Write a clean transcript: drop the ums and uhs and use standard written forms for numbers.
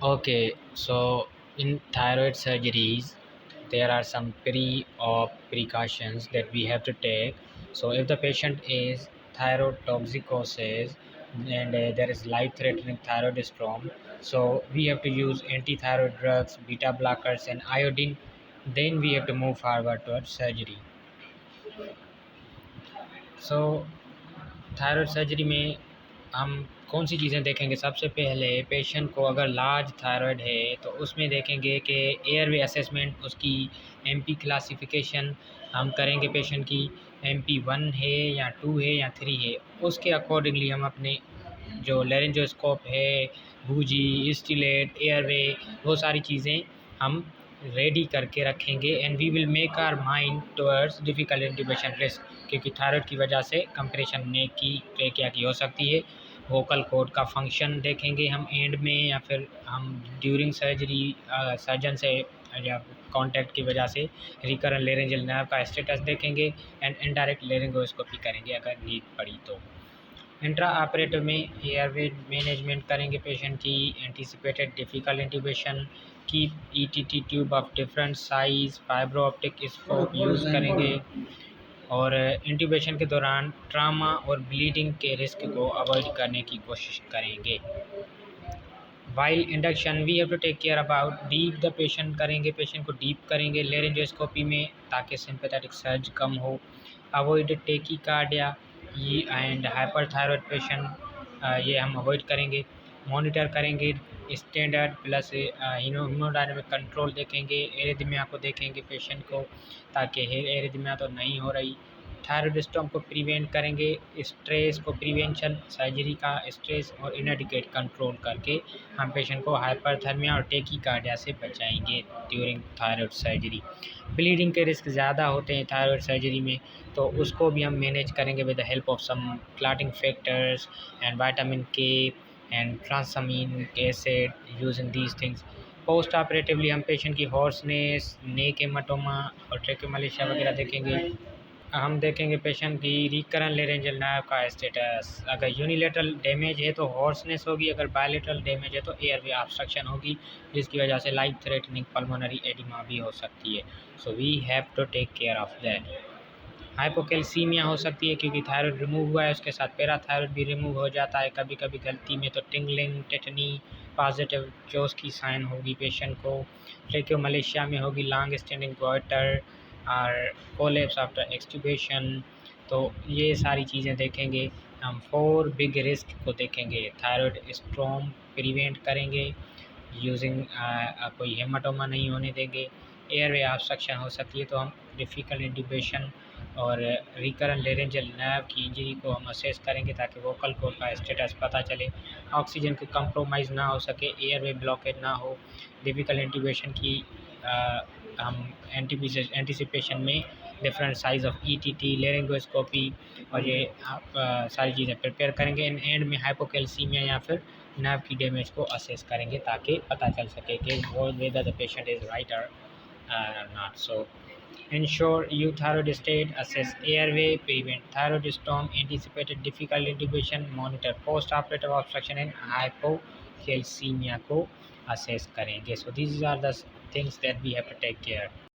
Okay, so in thyroid surgeries, there are some pre-op precautions that we have to take. So if the patient is thyroid toxicosis and there is life-threatening thyroid storm, so we have to use anti-thyroid drugs, beta blockers, and iodine. Then we have to move forward towards surgery. So thyroid surgery में हम कौन सी चीज़ें देखेंगे? सबसे पहले patient को अगर large thyroid है तो उसमें देखेंगे कि एयरवे असेसमेंट उसकी एमपी क्लासिफिकेशन हम करेंगे पेशेंट की एमपी 1 है या 2 है या 3 है। उसके अकॉर्डिंगली हम अपने जो लेरेंजोस्कोप है, बूजी, स्टिलेट, एयरवे, वो सारी चीज़ें हम रेडी करके रखेंगे and we will make our mind towards difficult intubation risk, क्योंकि थायराइड की वजह से कंप्रेशन नेक की ट्रेकिया की हो सकती है। वोकल कॉर्ड का फंक्शन देखेंगे हम एंड में, या फिर हम ड्यूरिंग सर्जरी सर्जन से या कॉन्टैक्ट की वजह से रिकरेंट लेरेंजियल नर्व का स्टेटस देखेंगे एंड इनडायरेक्ट लेरिंगोस्कोपी करेंगे अगर नीड पड़ी तो। इंट्रा ऑपरेटिव में एयरवे मैनेजमेंट करेंगे पेशेंट की, एंटीसिपेटेड डिफ़िकल्ट इंट्यूबेशन की, ETT tube of different size, fibro optic scope use करेंगे और इंट्यूबेशन के दौरान ट्रामा और ब्लीडिंग के रिस्क को अवॉइड करने की कोशिश करेंगे। While induction we have to take care about deep the patient करेंगे, पेशेंट को डीप करेंगे लेरिंजोस्कोपी में ताकि सिंपैथेटिक सर्ज कम हो। अवॉइड टेकीकार्डिया ये एंड हाइपरथायरॉयड पेशेंट ये हम अवॉइड करेंगे। मॉनिटर करेंगे स्टैंडर्ड प्लस हीमोडायनामिक कंट्रोल देखेंगे, एरिथमिया को देखेंगे पेशेंट को ताकि एरिथमिया तो नहीं हो रही। थायराइड स्टॉम को प्रिवेंट करेंगे, स्ट्रेस को प्रिवेंशन सर्जरी का स्ट्रेस और इनएडिक्वेट कंट्रोल करके हम पेशेंट को हाइपरथर्मिया और टेकीकार्डिया से बचाएंगे ड्यूरिंग थायराइड सर्जरी। ब्लीडिंग के रिस्क ज़्यादा होते हैं थायराइड सर्जरी में, तो उसको भी हम मैनेज करेंगे with the help of some clotting factors and vitamin K and tranexamic acid using these things. Post operatively हम पेशेंट की हॉर्सनेस, नेक हेमाटोमा और ट्रेकोमलेशिया वगैरह देखेंगे। हम देखेंगे पेशेंट की रिकरेंट लेरेंजियल नर्व का स्टेटस। अगर यूनिलेटरल डैमेज है तो हॉर्सनेस होगी, अगर बायलेटरल डैमेज है तो एयरवे ऑब्स्ट्रक्शन होगी, जिसकी वजह से लाइफ थ्रेटनिंग पल्मोनरी एडिमा भी हो सकती है। So we have to take care of that. Hypocalcaemia हो सकती है क्योंकि थायराइड रिमूव हुआ है, उसके साथ पैराथायराइड भी रिमूव हो जाता है कभी कभी गलती में, तो टिंगलिंग, टेटनी, पॉजिटिव चोस की साइन होगी पेशेंट को। ट्रेकोमलेशिया में होगी लॉन्ग स्टैंडिंग गोइटर और कोलेप्स आफ्टर एक्सट्यूबेशन। तो ये सारी चीज़ें देखेंगे हम। 4 बिग रिस्क को देखेंगे। थायराइड स्ट्रोम प्रिवेंट करेंगे यूजिंग कोई हेमाटोमा नहीं होने देंगे। एयरवे ऑब्स्ट्रक्शन हो सकती है तो हम डिफ़िकल्ट इंट्यूबेशन और रिकरेंट लेरेंजियल नर्व की इंजरी को हम असेस करेंगे ताकि वोकल कॉर्ड का स्टेटस पता चले। ऑक्सीजन की कंप्रोमाइज़ ना हो सके, एयरवे ब्लॉकेज ना हो। डिफ़िकल्ट इंट्यूबेशन की हम एंटीसिपेशन में डिफरेंट साइज़ ऑफ ईटीटी, लेरिंगोस्कोपी और ये आप सारी चीज़ें प्रिपेयर करेंगे। एंड में हाइपोकैल्सीमिया या फिर नर्व की डैमेज को असेस करेंगे ताकि पता चल सके कि वो whether the patient is right और not. So ensure euthyroid state, assess airway, prevent thyroid storm, anticipated difficult intubation, monitor post-operative obstruction and hypocalcemia को assess करेंगे। So these are the things that we have to take care.